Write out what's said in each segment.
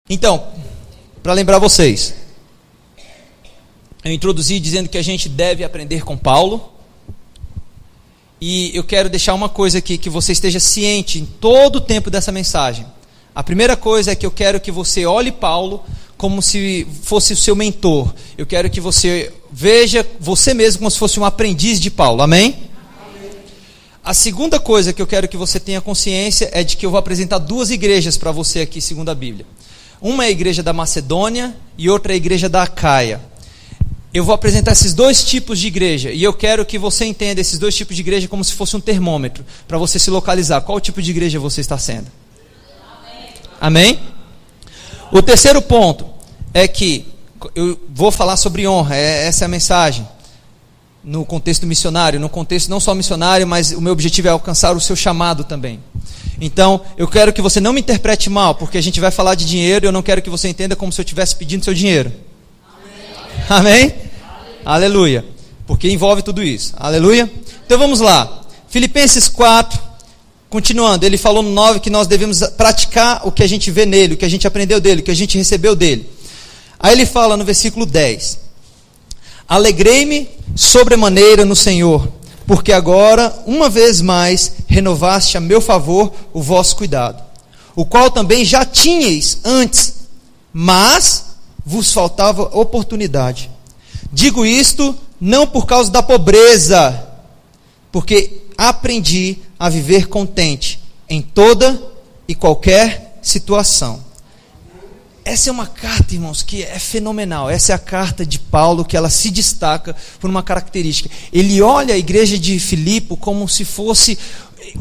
Então, para lembrar vocês, eu introduzi dizendo que a gente deve aprender com Paulo. E eu quero deixar uma coisa aqui, que você esteja ciente em todo o tempo dessa mensagem. A primeira coisa é que eu quero que você olhe Paulo como se fosse o seu mentor. Eu quero que você veja você mesmo como se fosse um aprendiz de Paulo. Amém? Amém. A segunda coisa que eu quero que você tenha consciência é de que eu vou apresentar duas igrejas para você aqui, segundo a Bíblia. Uma é a igreja da Macedônia e outra é a igreja da Acaia. Eu vou apresentar esses dois tipos de igreja, e eu quero que você entenda esses dois tipos de igreja como se fosse um termômetro, para você se localizar. Qual tipo de igreja você está sendo? Amém? O terceiro ponto é que eu vou falar sobre honra, essa é a mensagem, no contexto missionário, no contexto não só missionário, mas o meu objetivo é alcançar o seu chamado também. Então, eu quero que você não me interprete mal, porque a gente vai falar de dinheiro, e eu não quero que você entenda como se eu estivesse pedindo seu dinheiro. Amém? Amém? Aleluia. Porque envolve tudo isso. Aleluia. Então vamos lá. Filipenses 4, continuando, ele falou no 9 que nós devemos praticar o que a gente vê nele, o que a gente aprendeu dele, o que a gente recebeu dele. Aí ele fala no versículo 10: Alegrei-me sobremaneira no Senhor, porque agora, uma vez mais, renovaste a meu favor o vosso cuidado, o qual também já tinhais antes, mas vos faltava oportunidade. Digo isto não por causa da pobreza, porque aprendi a viver contente em toda e qualquer situação. Essa é uma carta, irmãos, que é fenomenal. Essa é a carta de Paulo, que ela se destaca por uma característica. Ele olha a igreja de Filipe como se fosse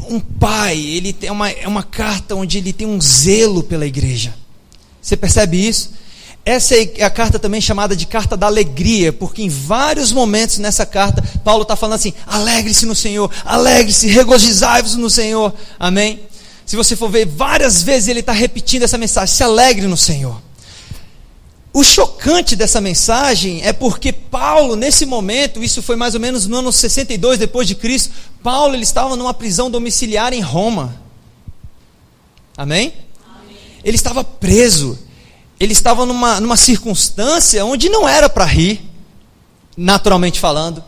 um pai. Ele tem uma carta onde ele tem um zelo pela igreja. Você percebe isso? Essa é a carta também chamada de carta da alegria, porque em vários momentos nessa carta, Paulo está falando assim: alegre-se no Senhor, alegre-se, regozijai-vos no Senhor. Amém? Se você for ver, várias vezes ele está repetindo essa mensagem: se alegre no Senhor. O chocante dessa mensagem é porque Paulo, nesse momento, isso foi mais ou menos no ano 62 depois de Cristo, Paulo ele estava numa prisão domiciliar em Roma. Amém? Amém. Ele estava preso. Ele estava numa circunstância onde não era para rir, naturalmente falando.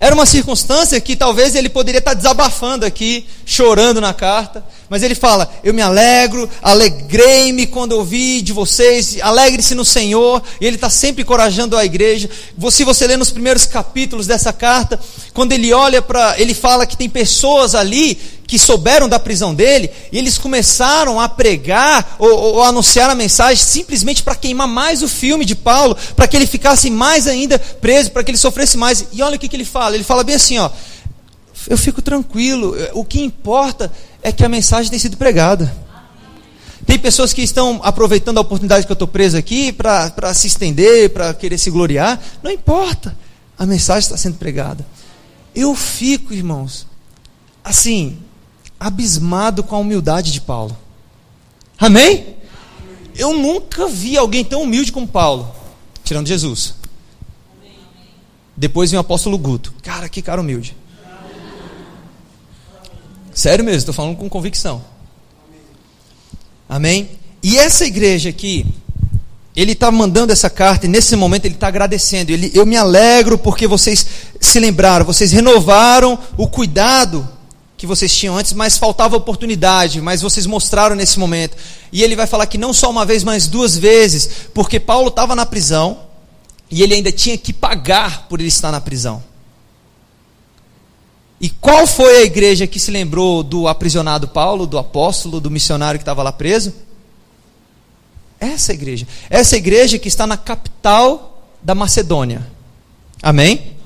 Era uma circunstância que talvez ele poderia estar desabafando aqui, chorando na carta, mas ele fala: eu me alegro, alegrei-me quando ouvi de vocês, alegre-se no Senhor. E ele está sempre encorajando a igreja. Se você ler nos primeiros capítulos dessa carta, quando ele olha para, ele fala que tem pessoas ali que souberam da prisão dele, e eles começaram a pregar ou anunciar a mensagem simplesmente para queimar mais o filme de Paulo, para que ele ficasse mais ainda preso, para que ele sofresse mais. E olha o que ele fala, ele fala bem assim, ó: eu fico tranquilo, o que importa é que a mensagem tem sido pregada. Tem pessoas que estão aproveitando a oportunidade que eu estou preso aqui para se estender, para querer se gloriar. Não importa, a mensagem está sendo pregada. Eu fico, irmãos, assim, abismado com a humildade de Paulo. Amém? Eu nunca vi alguém tão humilde como Paulo, tirando Jesus. Depois vem o apóstolo Guto. Cara, que cara humilde. Sério mesmo, estou falando com convicção. Amém? E essa igreja aqui, ele está mandando essa carta, e nesse momento ele está agradecendo. Eu me alegro porque vocês se lembraram, vocês renovaram o cuidado que vocês tinham antes, mas faltava oportunidade, mas vocês mostraram nesse momento. E ele vai falar que não só uma vez, mas duas vezes, porque Paulo estava na prisão, e ele ainda tinha que pagar por ele estar na prisão. E qual foi a igreja que se lembrou do aprisionado Paulo, do apóstolo, do missionário que estava lá preso? Essa igreja que está na capital da Macedônia. Amém?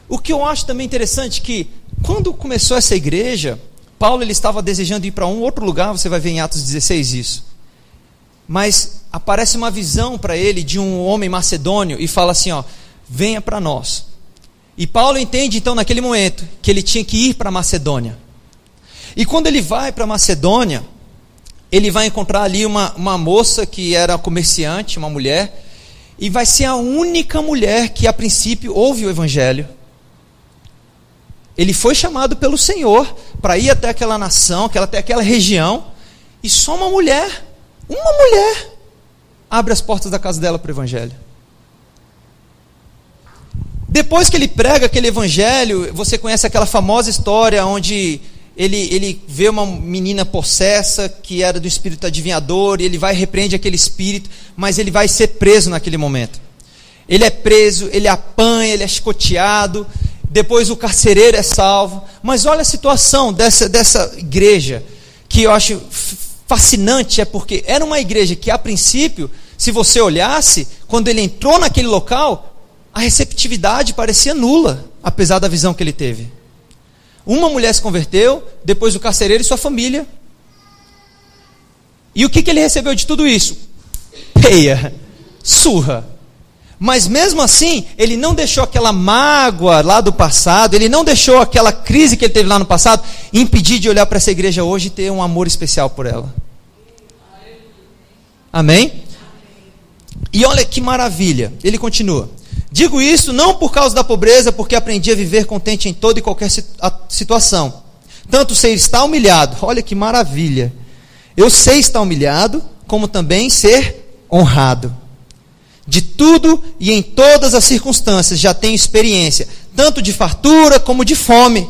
O que eu acho também interessante é que quando começou essa igreja, Paulo ele estava desejando ir para um outro lugar. Você vai ver em Atos 16 isso. Mas aparece uma visão para ele de um homem macedônio e fala assim, ó: venha para nós. E Paulo entende então naquele momento que ele tinha que ir para Macedônia. E quando ele vai para Macedônia, ele vai encontrar ali uma moça que era comerciante, uma mulher, e vai ser a única mulher que a princípio ouve o evangelho. Ele foi chamado pelo Senhor para ir até aquela nação, até aquela região, e só uma mulher Uma mulher abre as portas da casa dela para o evangelho. Depois que ele prega aquele evangelho, você conhece aquela famosa história onde ele vê uma menina possessa que era do espírito adivinhador, e ele vai e repreende aquele espírito, mas ele vai ser preso naquele momento. Ele é preso, ele apanha, ele é chicoteado, depois o carcereiro é salvo. Mas olha a situação dessa igreja, que eu acho fascinante, é porque era uma igreja que a princípio, se você olhasse, quando ele entrou naquele local, a receptividade parecia nula, apesar da visão que ele teve. Uma mulher se converteu, depois o carcereiro e sua família. E o que ele recebeu de tudo isso? Peia, surra. Mas mesmo assim, ele não deixou aquela mágoa lá do passado, ele não deixou aquela crise que ele teve lá no passado, impedir de olhar para essa igreja hoje e ter um amor especial por ela. Amém? E olha que maravilha, ele continua. Digo isso não por causa da pobreza, porque aprendi a viver contente em toda e qualquer situação. Tanto sei estar humilhado, olha que maravilha. Eu sei estar humilhado, como também ser honrado. De tudo e em todas as circunstâncias já tenho experiência, tanto de fartura como de fome,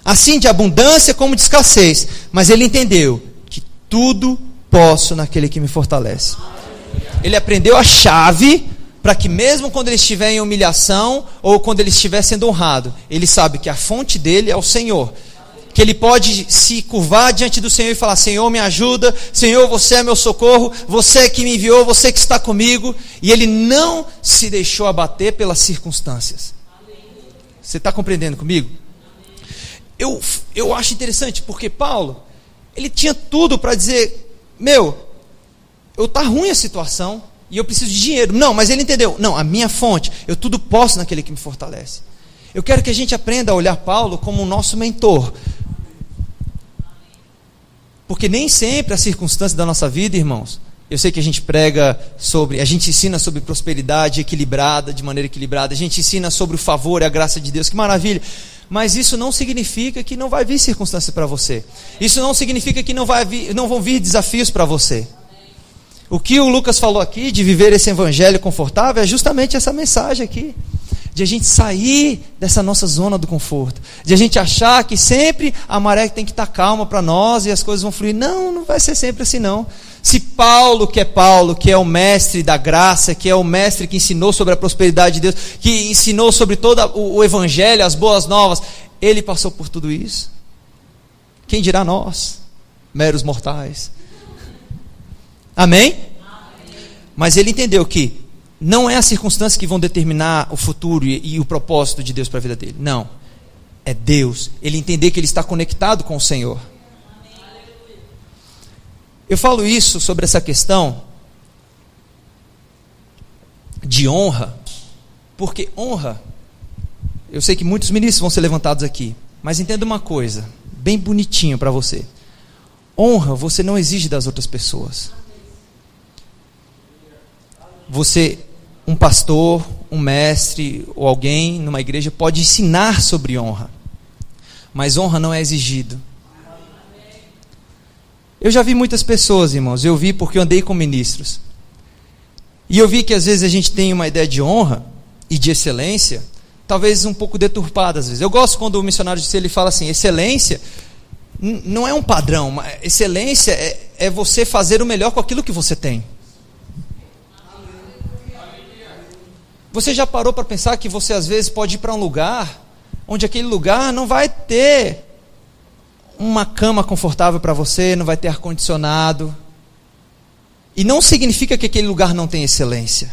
assim de abundância como de escassez. Mas ele entendeu que tudo posso naquele que me fortalece. Ele aprendeu a chave para que mesmo quando ele estiver em humilhação ou quando ele estiver sendo honrado, ele sabe que a fonte dele é o Senhor. Que ele pode se curvar diante do Senhor e falar: Senhor, me ajuda, Senhor, você é meu socorro, você que me enviou, você que está comigo. E ele não se deixou abater pelas circunstâncias. Você está compreendendo comigo? Eu acho interessante, porque Paulo, ele tinha tudo para dizer: está ruim a situação, e eu preciso de dinheiro. Não, mas ele entendeu. Não, a minha fonte, eu tudo posso naquele que me fortalece. Eu quero que a gente aprenda a olhar Paulo como o nosso mentor. Porque nem sempre as circunstâncias da nossa vida, irmãos, eu sei que a gente a gente ensina sobre prosperidade equilibrada, de maneira equilibrada, a gente ensina sobre o favor e a graça de Deus, que maravilha. Mas isso não significa que não vai vir circunstâncias para você. Isso não significa que não vão vir desafios para você. O que o Lucas falou aqui, de viver esse evangelho confortável, é justamente essa mensagem aqui. De a gente sair dessa nossa zona do conforto. De a gente achar que sempre a maré tem que estar calma para nós e as coisas vão fluir. Não, não vai ser sempre assim não. Se Paulo, que é o mestre da graça, que é o mestre que ensinou sobre a prosperidade de Deus, que ensinou sobre todo o evangelho, as boas novas, ele passou por tudo isso. Quem dirá nós, meros mortais? Amém? Amém? Mas ele entendeu que não é as circunstâncias que vão determinar o futuro e o propósito de Deus para a vida dele. Não. É Deus. Ele entender que ele está conectado com o Senhor. Eu falo isso sobre essa questão de honra, porque honra, eu sei que muitos ministros vão ser levantados aqui, mas entenda uma coisa, bem bonitinho para você. Honra você não exige das outras pessoas. Você, um pastor, um mestre ou alguém numa igreja pode ensinar sobre honra, mas honra não é exigido. Eu já vi muitas pessoas, irmãos, eu vi porque eu andei com ministros, e eu vi que às vezes a gente tem uma ideia de honra e de excelência, talvez um pouco deturpada às vezes. Eu gosto quando o missionário disse, ele fala assim: excelência não é um padrão, excelência é você fazer o melhor com aquilo que você tem. Você já parou para pensar que você às vezes pode ir para um lugar onde aquele lugar não vai ter uma cama confortável para você, não vai ter ar-condicionado, e não significa que aquele lugar não tem excelência,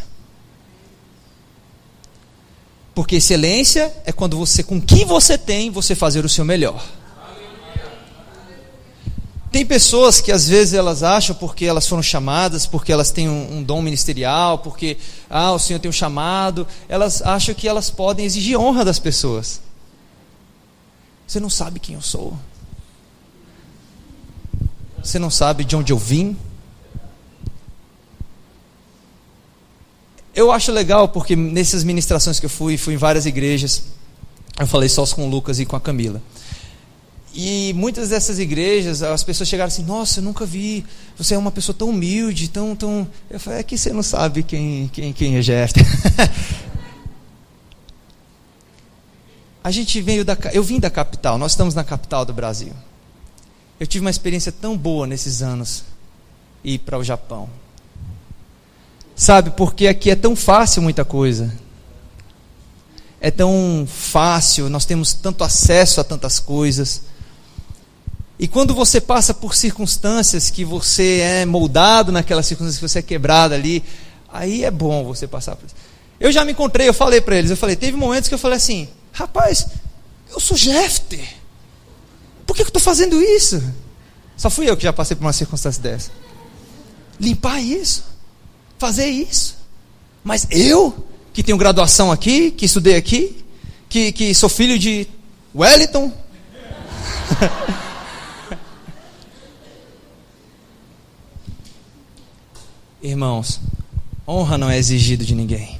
porque excelência é quando você, com o que você tem, você fazer o seu melhor. Tem pessoas que às vezes elas acham, porque elas foram chamadas, porque elas têm um dom ministerial, porque o Senhor tem um chamado, elas acham que elas podem exigir honra das pessoas. Você não sabe quem eu sou. Você não sabe de onde eu vim. Eu acho legal porque nessas ministrações que eu fui em várias igrejas, eu falei só com o Lucas e com a Camila. E muitas dessas igrejas, as pessoas chegaram assim, nossa, eu nunca vi, você é uma pessoa tão humilde, tão... Eu falei, é que você não sabe quem é Jefter. Eu vim da capital, nós estamos na capital do Brasil. Eu tive uma experiência tão boa nesses anos, ir para o Japão. Sabe, porque aqui é tão fácil muita coisa. É tão fácil, nós temos tanto acesso a tantas coisas. E quando você passa por circunstâncias que você é moldado naquelas circunstâncias, que você é quebrado ali, aí é bom você passar por isso. Eu já me encontrei, eu falei para eles, teve momentos que eu falei assim, rapaz, eu sou Jefter, por que eu estou fazendo isso? Só fui eu que já passei por uma circunstância dessa. Limpar isso, fazer isso. Mas eu, que tenho graduação aqui, que estudei aqui, que sou filho de Wellington... Irmãos, honra não é exigido de ninguém.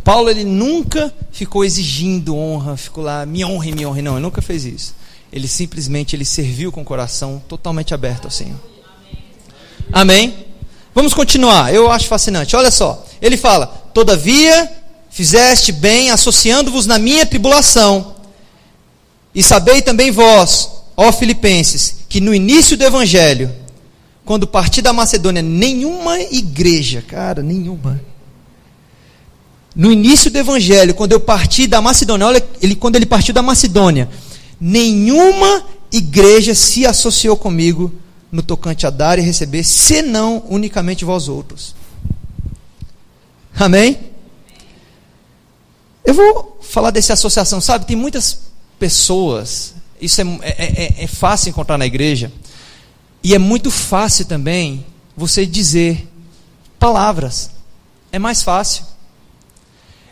Paulo, ele nunca ficou exigindo honra, ficou lá, me honre, não, ele nunca fez isso. Ele simplesmente serviu com o coração totalmente aberto ao Senhor. Amém? Vamos continuar, eu acho fascinante. Olha só, ele fala, todavia fizeste bem associando-vos na minha tribulação, e sabei também vós, ó Filipenses, que no início do Evangelho, quando parti da Macedônia, nenhuma igreja, nenhuma. No início do Evangelho, quando eu parti da Macedônia, olha, quando ele partiu da Macedônia, nenhuma igreja se associou comigo no tocante a dar e receber, senão unicamente vós outros. Amém? Eu vou falar dessa associação, sabe? Tem muitas pessoas, isso é fácil encontrar na igreja, e é muito fácil também você dizer palavras. É mais fácil.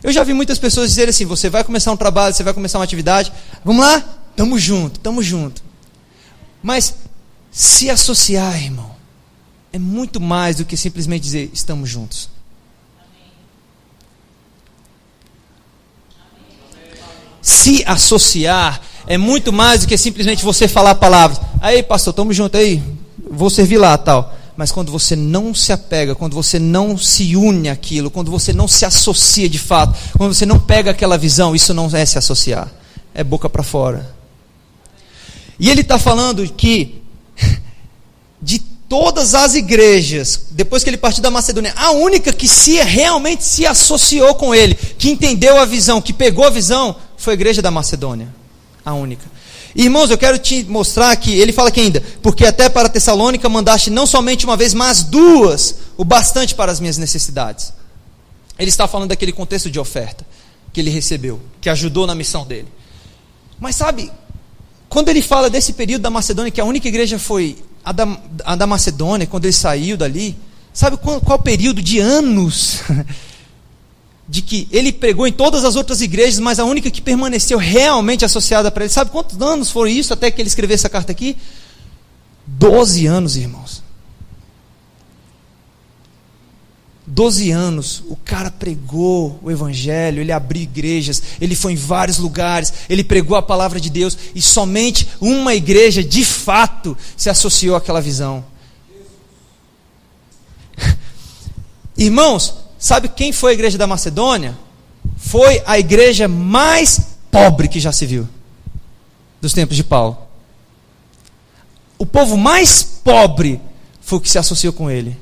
Eu já vi muitas pessoas dizerem assim, você vai começar um trabalho, você vai começar uma atividade, vamos lá? Tamo junto. Mas se associar, irmão, é muito mais do que simplesmente dizer, estamos juntos. Se associar é muito mais do que simplesmente você falar palavras. Aí, pastor, estamos juntos aí, vou servir lá, tal. Mas quando você não se apega, quando você não se une àquilo, quando você não se associa de fato, quando você não pega aquela visão, isso não é se associar. É boca para fora. E ele está falando que de todas as igrejas, depois que ele partiu da Macedônia, a única que realmente se associou com ele, que entendeu a visão, que pegou a visão, foi a igreja da Macedônia. A única. Irmãos, eu quero te mostrar que ele fala aqui ainda, porque até para Tessalônica mandaste não somente uma vez, mas duas, o bastante para as minhas necessidades. Ele está falando daquele contexto de oferta que ele recebeu, que ajudou na missão dele. Mas sabe, quando ele fala desse período da Macedônia, que a única igreja foi a da Macedônia, quando ele saiu dali, sabe qual período de anos de que ele pregou em todas as outras igrejas, mas a única que permaneceu realmente associada para ele, sabe quantos anos foram isso até que ele escrevesse essa carta aqui? 12 anos, irmãos. 12 anos, o cara pregou o evangelho, ele abriu igrejas, ele foi em vários lugares, ele pregou a palavra de Deus, e somente uma igreja, de fato, se associou àquela visão. Irmãos, sabe quem foi a igreja da Macedônia? Foi a igreja mais pobre que já se viu, dos tempos de Paulo. O povo mais pobre foi o que se associou com ele.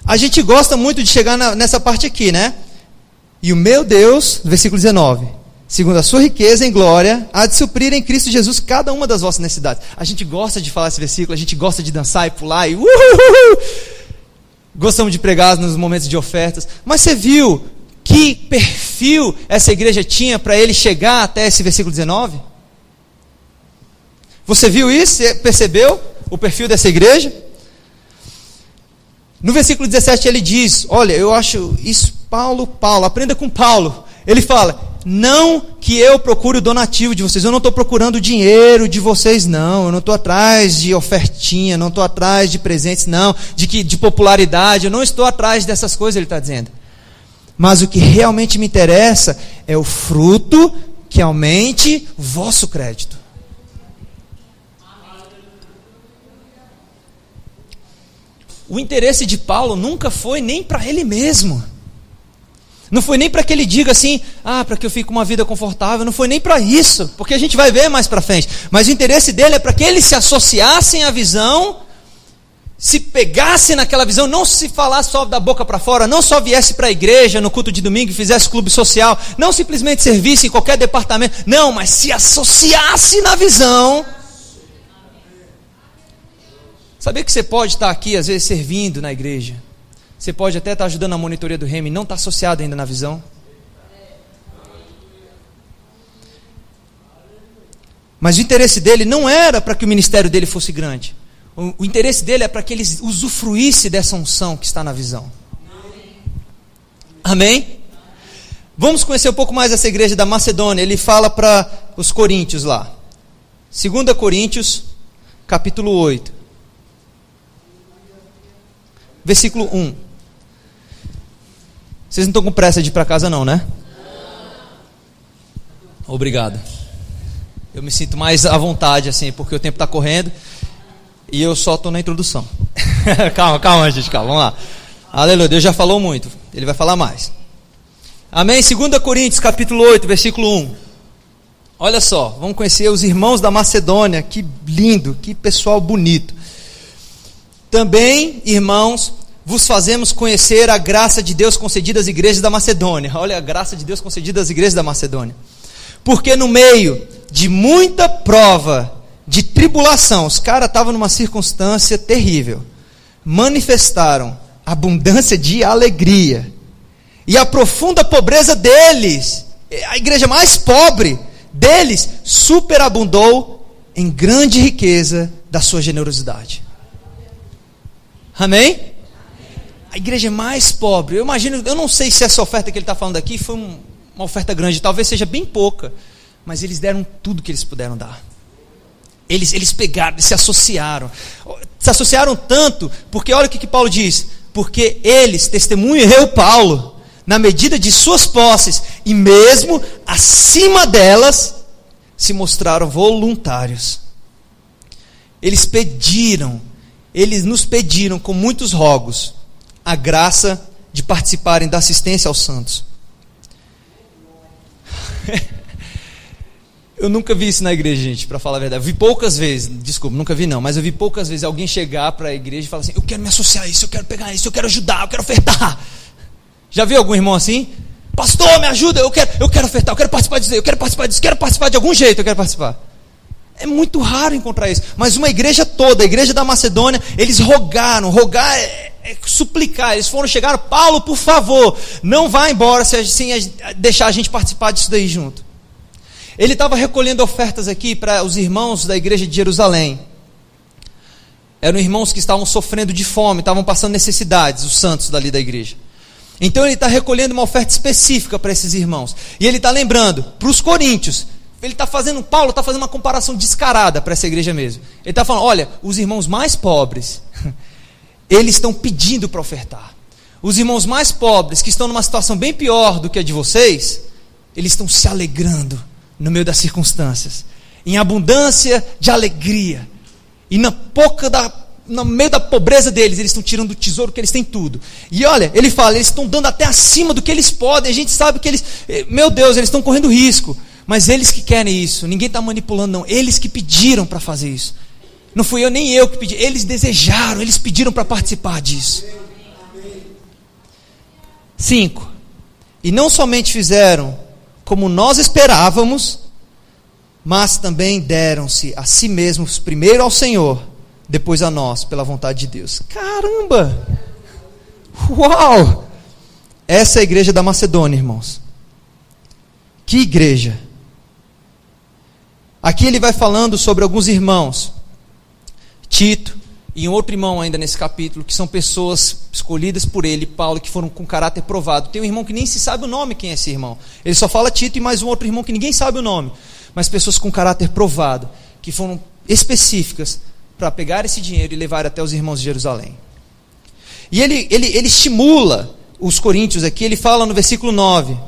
A gente gosta muito de chegar nessa parte aqui, né? E o meu Deus, versículo 19, segundo a sua riqueza em glória, há de suprir em Cristo Jesus cada uma das vossas necessidades. A gente gosta de falar esse versículo, a gente gosta de dançar e pular e gostamos de pregar nos momentos de ofertas. Mas você viu que perfil essa igreja tinha para ele chegar até esse versículo 19? Você viu isso? Você percebeu o perfil dessa igreja? No versículo 17 ele diz, olha, eu acho isso, Paulo, aprenda com Paulo. Ele fala, não que eu procure o donativo de vocês, eu não estou procurando o dinheiro de vocês, não, eu não estou atrás de ofertinha, não estou atrás de presentes, não, de popularidade, eu não estou atrás dessas coisas, ele está dizendo. Mas o que realmente me interessa é o fruto que aumente o vosso crédito. O interesse de Paulo nunca foi nem para ele mesmo. Não foi nem para que ele diga assim, para que eu fique com uma vida confortável. Não foi nem para isso, porque a gente vai ver mais para frente. Mas o interesse dele é para que eles se associassem à visão, se pegassem naquela visão, não se falasse só da boca para fora, não só viesse para a igreja no culto de domingo e fizesse clube social, não simplesmente servisse em qualquer departamento, não, mas se associasse na visão. Sabia que você pode estar aqui, às vezes, servindo na igreja? Você pode até estar ajudando na monitoria do Rema e não estar associado ainda na visão? Mas o interesse dele não era para que o ministério dele fosse grande. O interesse dele é para que ele usufruísse dessa unção que está na visão. Amém? Vamos conhecer um pouco mais essa igreja da Macedônia. Ele fala para os coríntios lá. 2 Coríntios, capítulo 8. Versículo 1. Vocês não estão com pressa de ir para casa não, né? Obrigado. Eu me sinto mais à vontade assim, porque o tempo está correndo e eu só estou na introdução. calma, gente, calma, vamos lá. Aleluia, Deus já falou muito, Ele vai falar mais. Amém? 2 Coríntios, capítulo 8, versículo 1. Olha só, vamos conhecer os irmãos da Macedônia. Que lindo, que pessoal bonito. Também, irmãos, vos fazemos conhecer a graça de Deus concedida às igrejas da Macedônia. Olha a graça de Deus concedida às igrejas da Macedônia. Porque no meio de muita prova, de tribulação, os caras estavam numa circunstância terrível, manifestaram abundância de alegria. E a profunda pobreza deles, a igreja mais pobre deles, superabundou em grande riqueza da sua generosidade. Amém? A igreja mais pobre, eu imagino, eu não sei se essa oferta que ele está falando aqui foi uma oferta grande, talvez seja bem pouca, mas eles deram tudo que eles puderam dar. Eles pegaram, se associaram tanto, porque olha o que Paulo diz, porque eles, testemunho eu, Paulo, na medida de suas posses, e mesmo acima delas, se mostraram voluntários. Eles nos pediram com muitos rogos, a graça de participarem da assistência aos santos. Eu nunca vi isso na igreja, gente, para falar a verdade. Eu vi poucas vezes, desculpa, nunca vi não, mas eu vi poucas vezes alguém chegar para a igreja e falar assim, eu quero me associar a isso, eu quero pegar isso, eu quero ajudar, eu quero ofertar. Já viu algum irmão assim? Pastor, me ajuda, eu quero ofertar, eu quero participar disso, eu quero participar disso, quero participar de algum jeito, eu quero participar. É muito raro encontrar isso, mas uma igreja toda, a igreja da Macedônia, eles rogaram, rogar é suplicar, eles chegaram, Paulo, por favor, não vá embora sem deixar a gente participar disso daí junto. Ele estava recolhendo ofertas aqui para os irmãos da igreja de Jerusalém. Eram irmãos que estavam sofrendo de fome, estavam passando necessidades, os santos dali da igreja. Então ele está recolhendo uma oferta específica para esses irmãos. E ele está lembrando, para os coríntios, Paulo está fazendo uma comparação descarada para essa igreja mesmo. Ele está falando, olha, os irmãos mais pobres, eles estão pedindo para ofertar. Os irmãos mais pobres, que estão numa situação bem pior do que a de vocês, eles estão se alegrando no meio das circunstâncias, em abundância de alegria, e no meio da pobreza deles, eles estão tirando do tesouro que eles têm tudo. E olha, ele fala, eles estão dando até acima do que eles podem. A gente sabe que eles, meu Deus, eles estão correndo risco, mas eles que querem isso, ninguém está manipulando não, eles que pediram para fazer isso. Não fui eu nem eu que pedi, eles desejaram, eles pediram para participar disso. 5. E não somente fizeram como nós esperávamos, mas também deram-se a si mesmos, primeiro ao Senhor, depois a nós, pela vontade de Deus. Caramba! Uau! Essa é a igreja da Macedônia, irmãos. Que igreja! Aqui ele vai falando sobre alguns irmãos, Tito e um outro irmão ainda nesse capítulo, que são pessoas escolhidas por ele, Paulo, que foram com caráter provado. Tem um irmão que nem se sabe o nome, quem é esse irmão? Ele só fala Tito e mais um outro irmão que ninguém sabe o nome. Mas pessoas com caráter provado, que foram específicas para pegar esse dinheiro e levar até os irmãos de Jerusalém. E ele estimula os coríntios aqui, ele fala no versículo 9,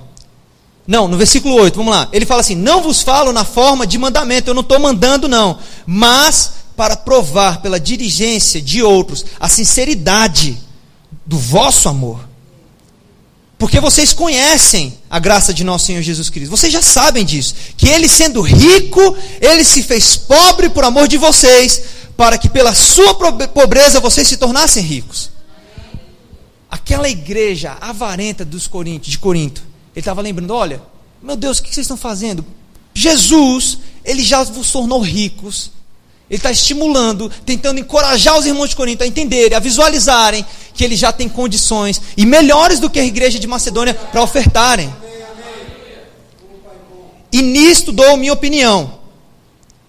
Não, no versículo 8, vamos lá. Ele fala assim: não vos falo na forma de mandamento, eu não estou mandando não, mas para provar pela diligência de outros a sinceridade do vosso amor. Porque vocês conhecem a graça de nosso Senhor Jesus Cristo. Vocês já sabem disso. Que Ele sendo rico, Ele se fez pobre por amor de vocês, para que pela sua pobreza vocês se tornassem ricos. Aquela igreja avarenta de Corinto, ele estava lembrando: olha, meu Deus, o que vocês estão fazendo? Jesus, Ele já vos tornou ricos. Ele está estimulando, tentando encorajar os irmãos de Corinto a entenderem, a visualizarem que ele já tem condições, e melhores do que a igreja de Macedônia, para ofertarem. E nisto dou minha opinião.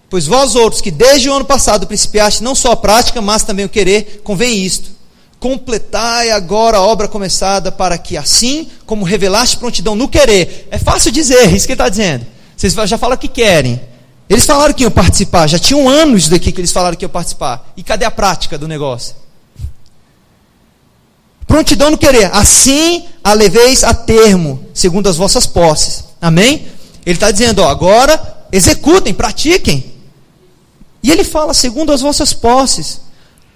Pois vós outros, que desde o ano passado principiaste não só a prática, mas também o querer, convém isto: completai agora a obra começada, para que assim como revelaste prontidão no querer. É fácil dizer, isso que ele está dizendo. Vocês já falam que querem. Eles falaram que iam participar, já tinha um ano isso daqui que eles falaram que iam participar. E cadê a prática do negócio? Prontidão no querer, assim a leveis a termo, segundo as vossas posses. Amém? Ele está dizendo, ó, agora executem, pratiquem. E ele fala, segundo as vossas posses.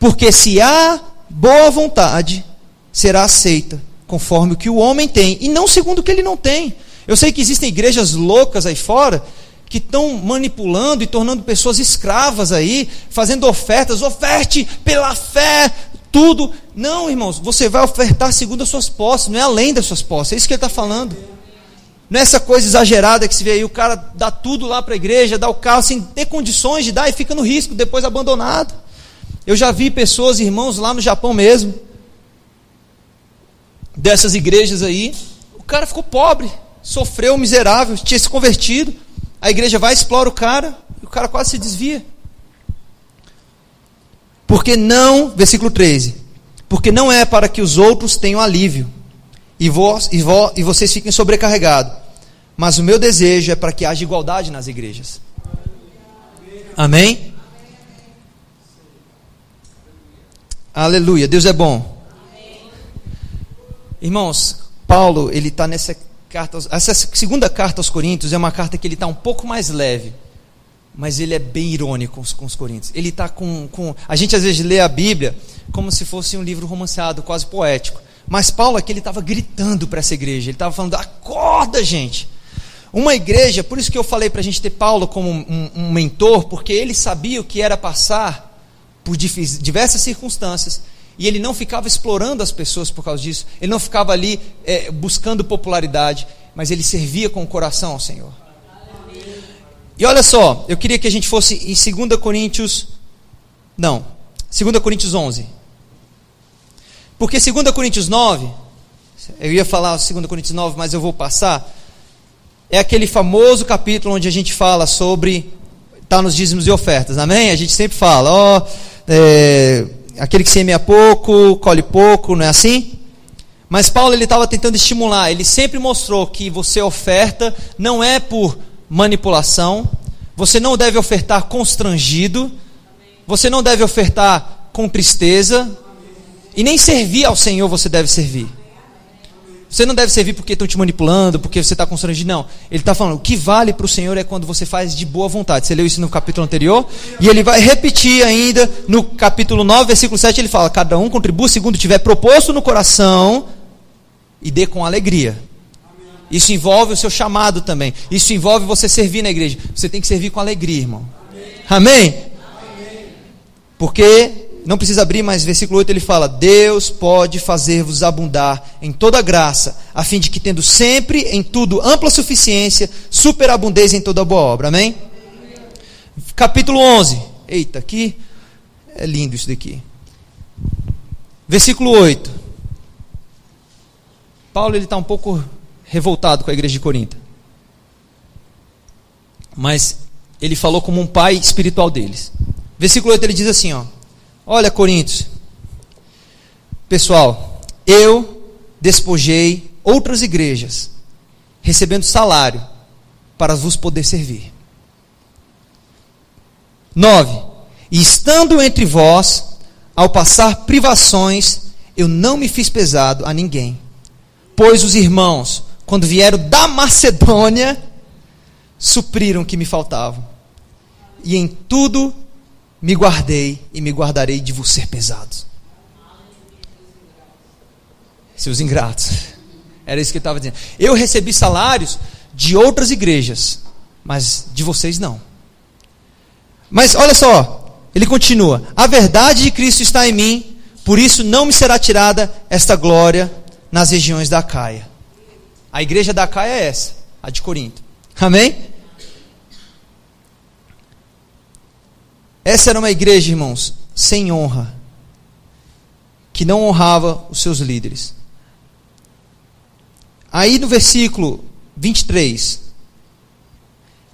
Porque se há boa vontade, será aceita, conforme o que o homem tem, e não segundo o que ele não tem. Eu sei que existem igrejas loucas aí fora, que estão manipulando e tornando pessoas escravas aí, fazendo ofertas, oferte pela fé, tudo. Não, irmãos, você vai ofertar segundo as suas posses, não é além das suas posses, é isso que ele está falando. Não é essa coisa exagerada que se vê aí, o cara dá tudo lá para a igreja, dá o carro sem ter condições de dar e fica no risco, depois abandonado. Eu já vi pessoas, irmãos, lá no Japão mesmo, dessas igrejas aí, o cara ficou pobre, sofreu, miserável, tinha se convertido. A igreja vai, explora o cara, e o cara quase se desvia. Porque não, versículo 13, porque não é para que os outros tenham alívio, e vocês fiquem sobrecarregados, mas o meu desejo é para que haja igualdade nas igrejas. Amém? Aleluia, Deus é bom. Irmãos, Paulo, ele está nessa segunda carta aos Coríntios é uma carta que ele está um pouco mais leve, mas ele é bem irônico com os Coríntios. Ele está a gente às vezes lê a Bíblia como se fosse um livro romanceado, quase poético, mas Paulo aqui ele estava gritando para essa igreja, ele estava falando: acorda, gente. Uma igreja, por isso que eu falei para a gente ter Paulo como um mentor, porque ele sabia o que era passar por diversas circunstâncias, e ele não ficava explorando as pessoas por causa disso, ele não ficava ali buscando popularidade, mas ele servia com o coração ao Senhor. E olha só, eu queria que a gente fosse em 2 Coríntios 11, porque 2 Coríntios 9, eu ia falar 2 Coríntios 9, mas eu vou passar, é aquele famoso capítulo onde a gente fala sobre, está nos dízimos e ofertas, amém? A gente sempre fala, aquele que semeia pouco, colhe pouco, não é assim? Mas Paulo ele estava tentando estimular, ele sempre mostrou que você oferta não é por manipulação, você não deve ofertar constrangido, você não deve ofertar com tristeza, e nem servir ao Senhor você deve servir. Você não deve servir porque estão te manipulando, porque você está constrangido, não. Ele está falando, o que vale para o Senhor é quando você faz de boa vontade. Você leu isso no capítulo anterior? E ele vai repetir ainda no capítulo 9, versículo 7, ele fala, cada um contribua segundo tiver proposto no coração e dê com alegria. Isso envolve o seu chamado também. Isso envolve você servir na igreja. Você tem que servir com alegria, irmão. Amém? Porque... não precisa abrir, mas versículo 8 ele fala, Deus pode fazer-vos abundar em toda graça, a fim de que tendo sempre em tudo ampla suficiência, superabundez em toda boa obra, amém? Capítulo 11, eita, aqui é lindo isso daqui, versículo 8, Paulo ele está um pouco revoltado com a igreja de Corinto, mas ele falou como um pai espiritual deles. Versículo 8 ele diz assim, olha, Coríntios, pessoal, eu despojei outras igrejas, recebendo salário, para vos poder servir. 9, e estando entre vós, ao passar privações, eu não me fiz pesado a ninguém, pois os irmãos, quando vieram da Macedônia, supriram o que me faltava. E em tudo me guardei e me guardarei de vos ser pesados. Seus ingratos. Era isso que ele estava dizendo. Eu recebi salários de outras igrejas, mas de vocês não. Mas olha só, ele continua: a verdade de Cristo está em mim, por isso não me será tirada esta glória nas regiões da Acaia. A igreja da Acaia é essa, a de Corinto. Amém? Essa era uma igreja, irmãos, sem honra, que não honrava os seus líderes. Aí no versículo 23,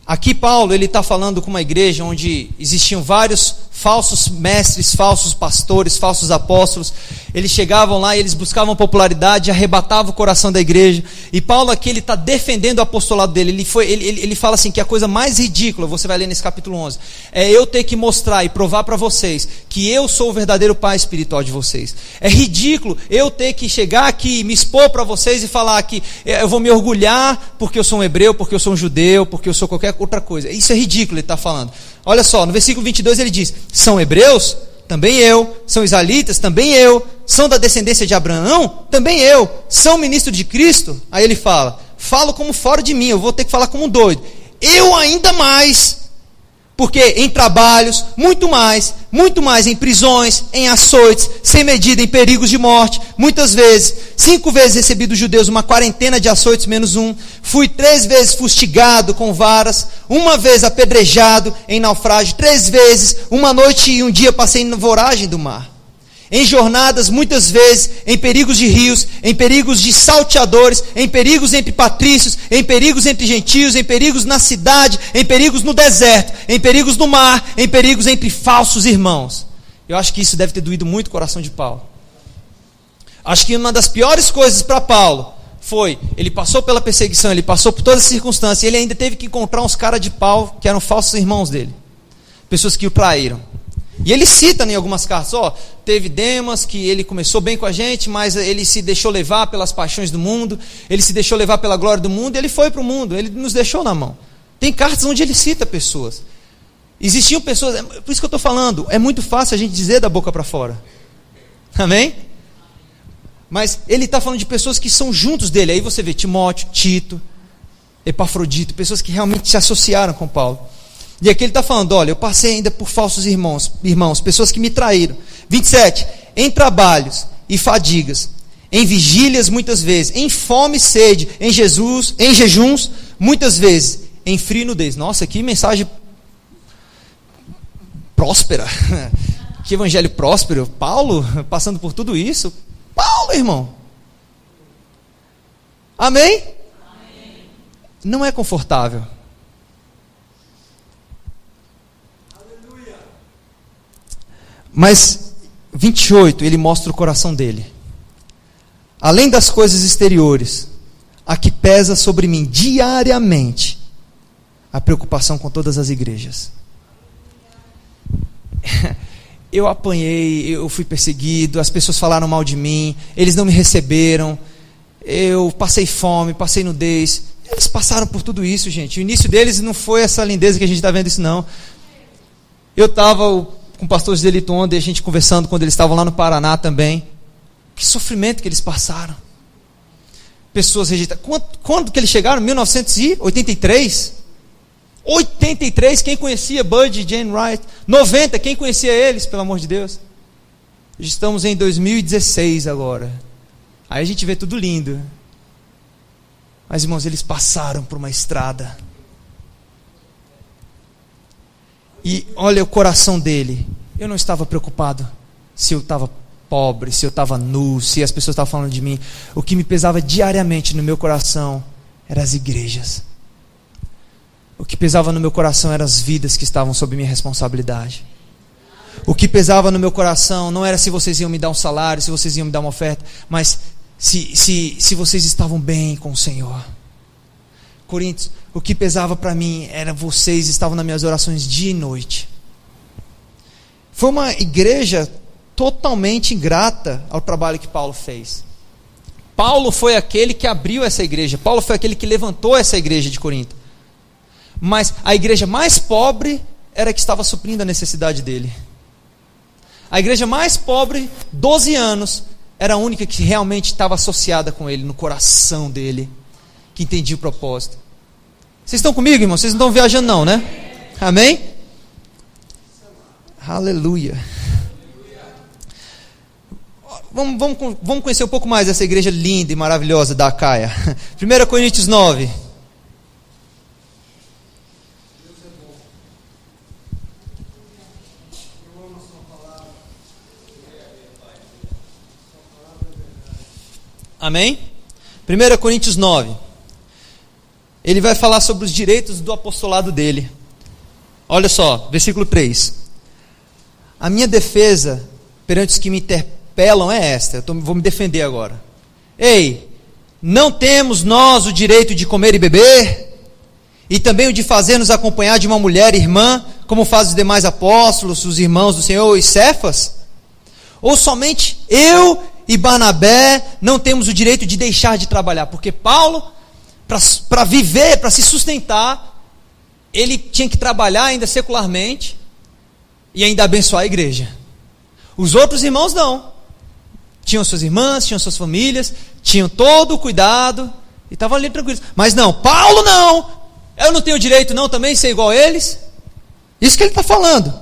aqui Paulo ele está falando com uma igreja onde existiam vários falsos mestres, falsos pastores, falsos apóstolos. Eles chegavam lá e eles buscavam popularidade, arrebatavam o coração da igreja. E Paulo aqui ele está defendendo o apostolado dele. Ele fala assim que a coisa mais ridícula, você vai ler nesse capítulo 11, é eu ter que mostrar e provar para vocês que eu sou o verdadeiro pai espiritual de vocês. É ridículo eu ter que chegar aqui, me expor para vocês e falar que eu vou me orgulhar porque eu sou um hebreu, porque eu sou um judeu, porque eu sou qualquer outra coisa. Isso é ridículo, ele está falando. Olha só, no versículo 22 ele diz: são hebreus? Também eu. São israelitas? Também eu. São da descendência de Abraão? Também eu. São ministros de Cristo? Aí ele fala: falo como fora de mim, eu vou ter que falar como um doido. Eu ainda mais. Porque em trabalhos, muito mais em prisões, em açoites, sem medida, em perigos de morte, muitas vezes, 5 vezes recebi dos judeus uma quarentena de açoites menos 1, fui 3 vezes fustigado com varas, 1 vez apedrejado em naufrágio, 3 vezes, 1 noite e 1 dia passei na voragem do mar. Em jornadas, muitas vezes, em perigos de rios, em perigos de salteadores, em perigos entre patrícios, em perigos entre gentios, em perigos na cidade, em perigos no deserto, em perigos no mar, em perigos entre falsos irmãos. Eu acho que isso deve ter doído muito o coração de Paulo. Acho que uma das piores coisas para Paulo foi, ele passou pela perseguição, ele passou por todas as circunstâncias, e ele ainda teve que encontrar uns caras de pau que eram falsos irmãos dele. Pessoas que o traíram. E ele cita em algumas cartas, teve Demas que ele começou bem com a gente, mas ele se deixou levar pelas paixões do mundo, ele se deixou levar pela glória do mundo, e ele foi para o mundo, ele nos deixou na mão. Tem cartas onde ele cita pessoas. Existiam pessoas, por isso que eu estou falando, é muito fácil a gente dizer da boca para fora. Amém? Mas ele está falando de pessoas que são juntos dele. Aí você vê Timóteo, Tito, Epafrodito, pessoas que realmente se associaram com Paulo. E aqui ele está falando, olha, eu passei ainda por falsos irmãos, pessoas que me traíram. 27, em trabalhos e fadigas, em vigílias muitas vezes, em fome e sede, em jejuns muitas vezes, em frio e nudez. Nossa, que mensagem próspera, que evangelho próspero. Paulo passando por tudo isso. Paulo, irmão. Amém? Amém. Não é confortável. Mas 28, ele mostra o coração dele. Além das coisas exteriores, a que pesa sobre mim diariamente a preocupação com todas as igrejas. Eu apanhei, eu fui perseguido, as pessoas falaram mal de mim, eles não me receberam, eu passei fome, passei nudez. Eles passaram por tudo isso, gente. O início deles não foi essa lindeza que a gente está vendo isso, não. Eu estava com o pastor Zelito ontem, a gente conversando quando eles estavam lá no Paraná também. Que sofrimento que eles passaram. Pessoas rejeitadas. Quando que eles chegaram? 1983? 83, quem conhecia Bud e Jane Wright? 90, quem conhecia eles, pelo amor de Deus? Estamos em 2016 agora. Aí a gente vê tudo lindo. Mas, irmãos, eles passaram por uma estrada. E olha o coração dele. Eu não estava preocupado se eu estava pobre, se eu estava nu, se as pessoas estavam falando de mim. O que me pesava diariamente no meu coração eram as igrejas. O que pesava no meu coração eram as vidas que estavam sob minha responsabilidade. O que pesava no meu coração não era se vocês iam me dar um salário, se vocês iam me dar uma oferta, mas se vocês estavam bem com o Senhor. Coríntios, o que pesava para mim era vocês estavam nas minhas orações dia e noite. Foi uma igreja totalmente ingrata ao trabalho que Paulo fez. Paulo foi aquele que abriu essa igreja, Paulo foi aquele que levantou essa igreja de Corinto. Mas a igreja mais pobre era a que estava suprindo a necessidade dele. A igreja mais pobre, 12 anos, era a única que realmente estava associada com ele, no coração dele, que entendia o propósito. Vocês estão comigo, irmão? Vocês não estão viajando não, né? Amém? Aleluia. Vamos conhecer um pouco mais essa igreja linda e maravilhosa da Acaia. 1 Coríntios 9. Amém? 1 Coríntios 9. Ele vai falar sobre os direitos do apostolado dele. Olha só, versículo 3. A minha defesa perante os que me interpelam é esta. Vou me defender agora. Ei, não temos nós o direito de comer e beber? E também o de fazer-nos acompanhar de uma mulher irmã, como fazem os demais apóstolos, os irmãos do Senhor e Cefas? Ou somente eu e Barnabé não temos o direito de deixar de trabalhar? Porque Paulo, para viver, para se sustentar, ele tinha que trabalhar ainda secularmente e ainda abençoar a igreja. Os outros irmãos não. Tinham suas irmãs, tinham suas famílias, tinham todo o cuidado e estavam ali tranquilos. Mas não, Paulo não. Eu não tenho direito não também ser igual a eles? Isso que ele está falando.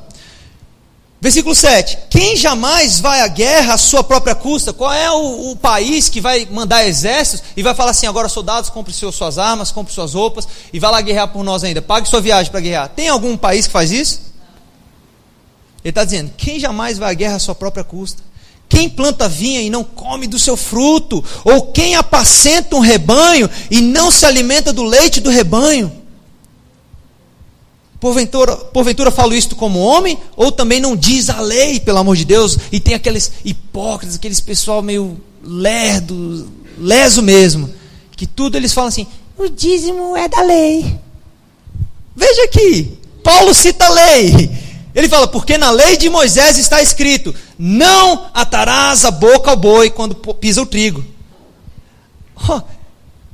Versículo 7. Quem jamais vai à guerra à sua própria custa? Qual é o país que vai mandar exércitos e vai falar assim, agora soldados, compre suas armas, compre suas roupas e vai lá guerrear por nós ainda, pague sua viagem para guerrear? Tem algum país que faz isso? Ele está dizendo, quem jamais vai à guerra à sua própria custa? Quem planta vinha e não come do seu fruto? Ou quem apacenta um rebanho e não se alimenta do leite do rebanho? Porventura falo isto como homem, ou também não diz a lei, pelo amor de Deus, e tem aqueles hipócritas, aqueles pessoal meio leso mesmo, que tudo eles falam assim, o dízimo é da lei. Veja aqui, Paulo cita a lei, ele fala, porque na lei de Moisés está escrito, não atarás a boca ao boi quando pisa o trigo.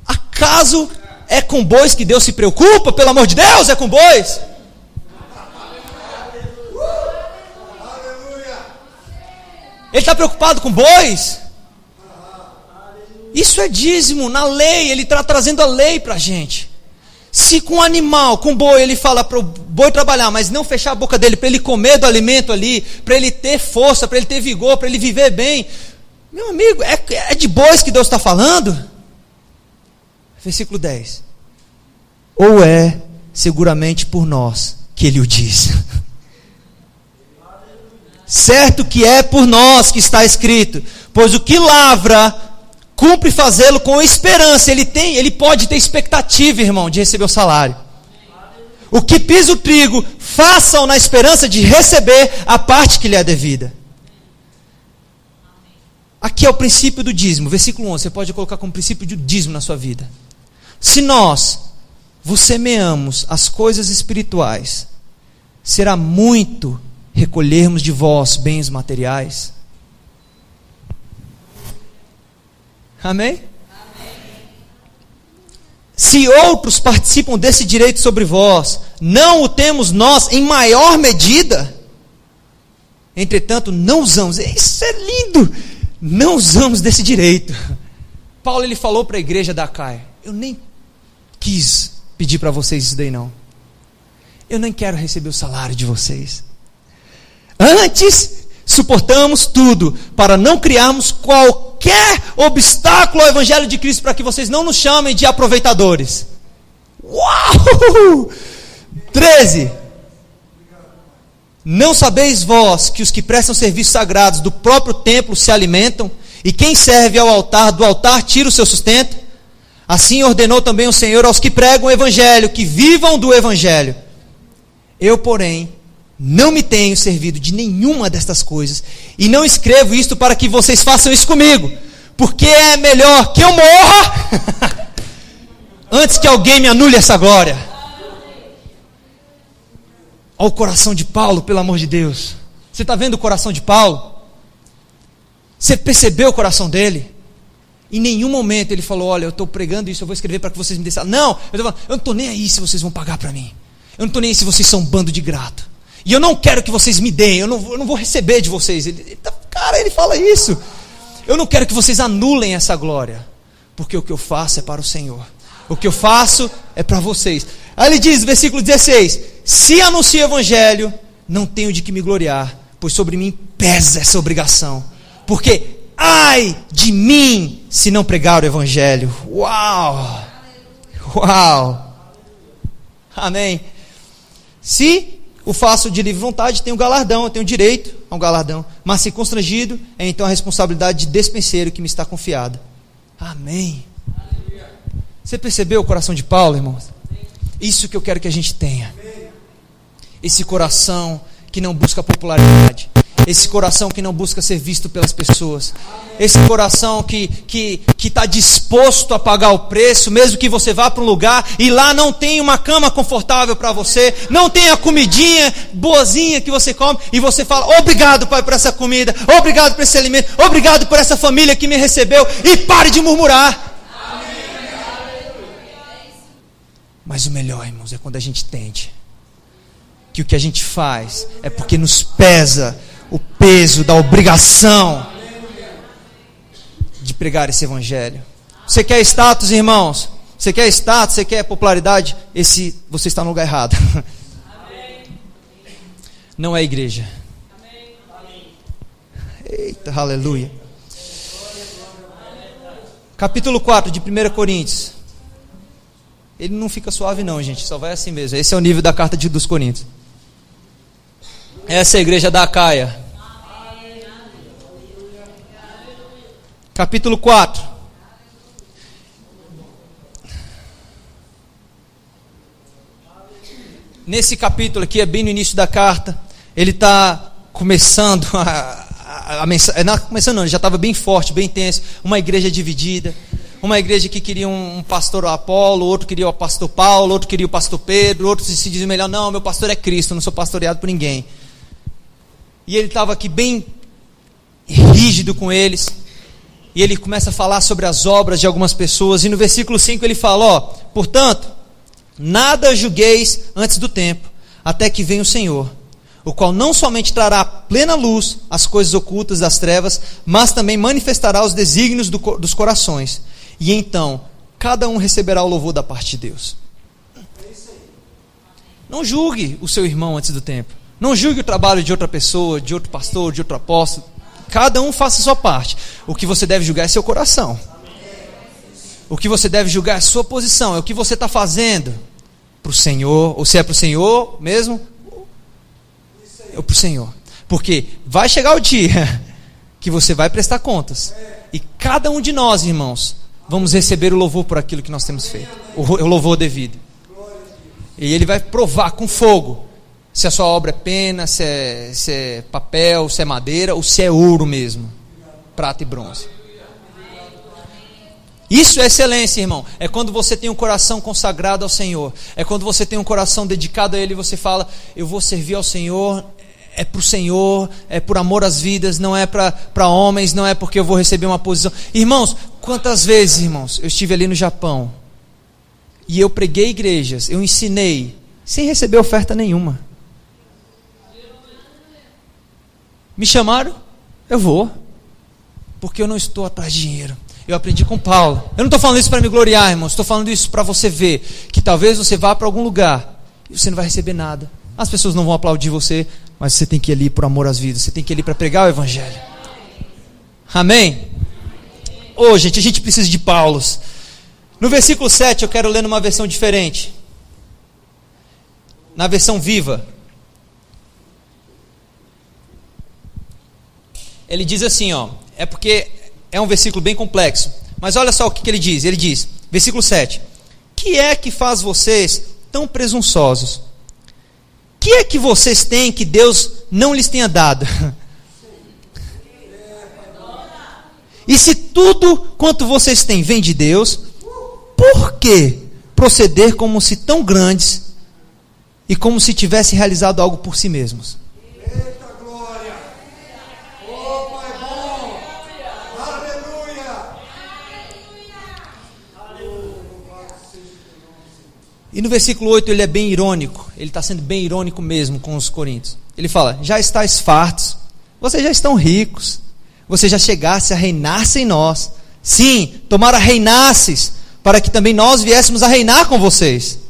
Acaso é com bois que Deus se preocupa? Pelo amor de Deus, é com bois? Ele está preocupado com bois? Isso é dízimo, na lei, ele está trazendo a lei para a gente. Se com animal, com boi, ele fala para o boi trabalhar, mas não fechar a boca dele, para ele comer do alimento ali, para ele ter força, para ele ter vigor, para ele viver bem. Meu amigo, é de bois que Deus está falando? Versículo 10. Ou é seguramente por nós que ele o diz. Certo que é por nós que está escrito, pois o que lavra, cumpre fazê-lo com esperança. Ele pode ter expectativa, irmão, de receber o salário. O que pisa o trigo, faça-o na esperança de receber a parte que lhe é devida. Aqui é o princípio do dízimo, versículo 11, você pode colocar como princípio do dízimo na sua vida. Se nós vos semeamos as coisas espirituais, será muito recolhermos de vós bens materiais. Amém? Se outros participam desse direito sobre vós, não o temos nós em maior medida? Entretanto, não usamos. Isso é lindo! Não usamos desse direito. Paulo ele falou para a igreja da Acaia, eu nem quis pedir para vocês isso daí não. Eu nem quero receber o salário de vocês. Antes, suportamos tudo para não criarmos qualquer obstáculo ao evangelho de Cristo, para que vocês não nos chamem de aproveitadores. Uau! 13. Não sabeis vós que os que prestam serviços sagrados do próprio templo se alimentam, e quem serve ao altar, do altar tira o seu sustento? Assim ordenou também o Senhor aos que pregam o evangelho, que vivam do evangelho. Eu, porém, não me tenho servido de nenhuma destas coisas, e não escrevo isto para que vocês façam isso comigo, porque é melhor que eu morra antes que alguém me anule essa glória. Olha o coração de Paulo, pelo amor de Deus. Você está vendo o coração de Paulo? Você percebeu o coração dele? Em nenhum momento ele falou, olha, eu estou pregando isso, eu vou escrever para que vocês me deem. Não, eu não estou nem aí se vocês vão pagar para mim. Eu não estou nem aí se vocês são um bando de grato. E eu não quero que vocês me deem, eu não vou receber de vocês. Ele fala isso. Eu não quero que vocês anulem essa glória, porque o que eu faço é para o Senhor. O que eu faço é para vocês. Aí ele diz, versículo 16, se anuncio o evangelho, não tenho de que me gloriar, pois sobre mim pesa essa obrigação. Porque ai de mim se não pregar o evangelho. Uau! Uau! Amém. Se o faço de livre vontade, tenho galardão, eu tenho direito a um galardão. Mas se constrangido, é então a responsabilidade de despenseiro que me está confiada. Amém. Você percebeu o coração de Paulo, irmãos? Isso que eu quero que a gente tenha. Esse coração que não busca popularidade. Esse coração que não busca ser visto pelas pessoas. Esse coração que está disposto a pagar o preço, mesmo que você vá para um lugar e lá não tem uma cama confortável para você, não tem a comidinha boazinha que você come, e você fala, obrigado, Pai, por essa comida, obrigado por esse alimento, obrigado por essa família que me recebeu, e pare de murmurar. Mas o melhor, irmãos, é quando a gente entende que o que a gente faz é porque nos pesa o peso da obrigação de pregar esse evangelho. Você quer status, irmãos? Você quer status? Você quer popularidade? Você está no lugar errado. Não é igreja. Eita, aleluia. Capítulo 4 de 1 Coríntios. Ele não fica suave não, gente. Só vai assim mesmo. Esse é o nível da carta dos Coríntios. Essa é a igreja da Acaia. Capítulo 4. Nesse capítulo aqui, é bem no início da carta, ele está começando a mensagem. Não, começando não, ele já estava bem forte, bem intenso. Uma igreja dividida. Uma igreja que queria um pastor Apolo, outro queria o pastor Paulo, outro queria o pastor Pedro, outro se dizia melhor, não, meu pastor é Cristo, não sou pastoreado por ninguém. E ele estava aqui bem rígido com eles. E ele começa a falar sobre as obras de algumas pessoas. E no versículo 5 ele fala, portanto, nada julgueis antes do tempo, até que venha o Senhor, o qual não somente trará à plena luz as coisas ocultas das trevas, mas também manifestará os desígnios dos corações. E então, cada um receberá o louvor da parte de Deus. Não julgue o seu irmão antes do tempo. Não julgue o trabalho de outra pessoa, de outro pastor, de outro apóstolo. Cada um faça a sua parte. O que você deve julgar é seu coração. O que você deve julgar é a sua posição. É o que você está fazendo para o Senhor. Ou se é para o Senhor mesmo, ou para o Senhor. Porque vai chegar o dia que você vai prestar contas. E cada um de nós, irmãos, vamos receber o louvor por aquilo que nós temos feito. O louvor devido. E ele vai provar com fogo se a sua obra é pena, se é papel, se é madeira, ou se é ouro mesmo, prata e bronze. Isso é excelência, irmão. É quando você tem um coração consagrado ao Senhor. É quando você tem um coração dedicado a Ele e você fala, eu vou servir ao Senhor, é para o Senhor, é por amor às vidas, não é para homens, não é porque eu vou receber uma posição. Irmãos, quantas vezes, irmãos, eu estive ali no Japão e eu preguei igrejas, eu ensinei, sem receber oferta nenhuma. Me chamaram, eu vou, porque eu não estou atrás de dinheiro. Eu aprendi com Paulo. Eu não estou falando isso para me gloriar, irmãos. Estou falando isso para você ver que talvez você vá para algum lugar e você não vai receber nada. As pessoas não vão aplaudir você, mas você tem que ir ali por amor às vidas. Você tem que ir ali para pregar o evangelho. Amém? Gente, a gente precisa de Paulos. No versículo 7 eu quero ler numa versão diferente. Na versão viva. Ele diz assim, é porque é um versículo bem complexo, mas olha só o que ele diz. Ele diz, versículo 7: que é que faz vocês tão presunçosos? Que é que vocês têm que Deus não lhes tenha dado? E se tudo quanto vocês têm vem de Deus, por que proceder como se tão grandes e como se tivessem realizado algo por si mesmos? E no versículo 8 ele é bem irônico, ele está sendo bem irônico mesmo com os coríntios. Ele fala: já estáis fartos, vocês já estão ricos, vocês já chegassem a reinar sem nós. Sim, tomara reinasses, para que também nós viéssemos a reinar com vocês.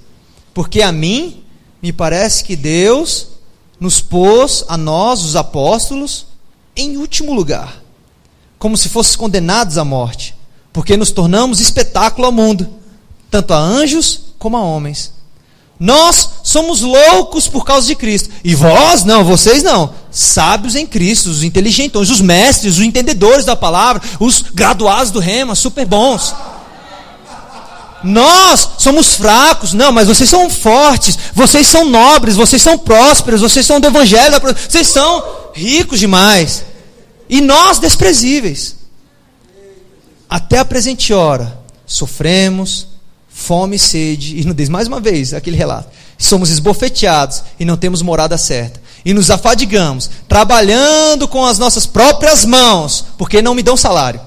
Porque a mim, me parece que Deus nos pôs, a nós, os apóstolos, em último lugar, como se fossem condenados à morte, porque nos tornamos espetáculo ao mundo, tanto a anjos como a homens. Nós somos loucos por causa de Cristo, e vós não, vocês não, sábios em Cristo, os inteligentões, os mestres, os entendedores da palavra, os graduados do rema, super bons. Nós somos fracos, não, mas vocês são fortes, vocês são nobres, vocês são prósperos, vocês são do evangelho, vocês são ricos demais, e nós desprezíveis. Até a presente hora, sofremos fome e sede e nudez. Mais uma vez, aquele relato. Somos esbofeteados e não temos morada certa. E nos afadigamos, trabalhando com as nossas próprias mãos, porque não me dão salário.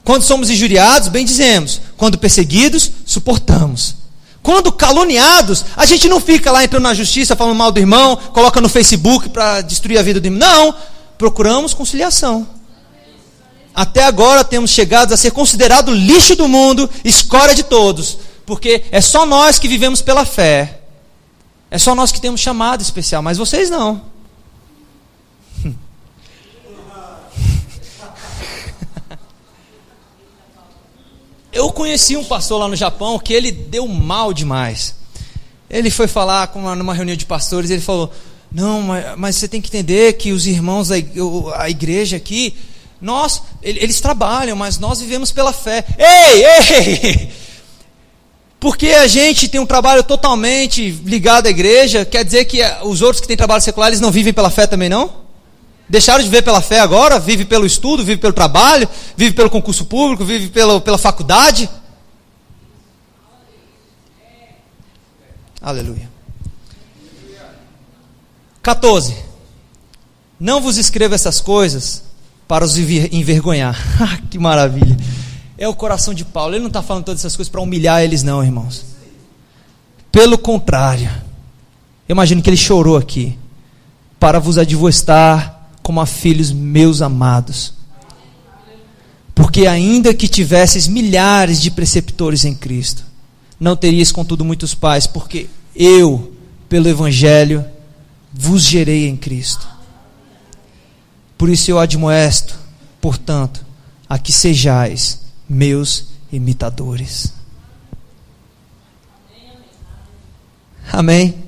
Quando somos injuriados, bem dizemos. Quando perseguidos, suportamos. Quando caluniados, a gente não fica lá entrando na justiça, falando mal do irmão, coloca no Facebook para destruir a vida do irmão. Não, procuramos conciliação. Até agora temos chegado a ser considerado lixo do mundo, escória de todos, porque é só nós que vivemos pela fé. É só nós que temos chamado especial, mas vocês não. Eu conheci um pastor lá no Japão que ele deu mal demais. Ele foi falar numa reunião de pastores, ele falou: não, mas você tem que entender que os irmãos a igreja aqui, eles trabalham, mas nós vivemos pela fé. Ei! Porque a gente tem um trabalho totalmente ligado à igreja, quer dizer que os outros que têm trabalho secular, eles não vivem pela fé também não? Deixaram de viver pela fé agora? Vive pelo estudo, vive pelo trabalho, vive pelo concurso público, vive pela faculdade? Aleluia. 14. Não vos escrevo essas coisas para os envergonhar. Que maravilha. É o coração de Paulo. Ele não está falando todas essas coisas para humilhar eles não, irmãos. Pelo contrário, eu imagino que ele chorou aqui, para vos admoestar como a filhos meus amados. Porque ainda que tivesseis milhares de preceptores em Cristo, não terias contudo muitos pais, porque eu, pelo Evangelho, vos gerei em Cristo. Por isso eu admoesto, portanto, a que sejais meus imitadores. Amém?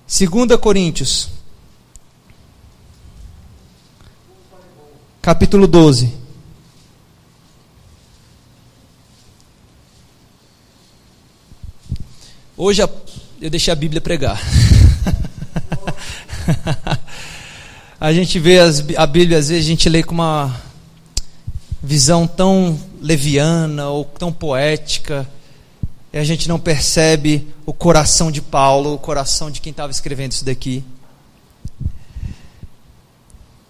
2 Coríntios, capítulo 12. Hoje eu deixei a Bíblia pregar. A gente vê a Bíblia, às vezes a gente lê com uma visão tão leviana ou tão poética, e a gente não percebe o coração de Paulo, o coração de quem estava escrevendo isso daqui.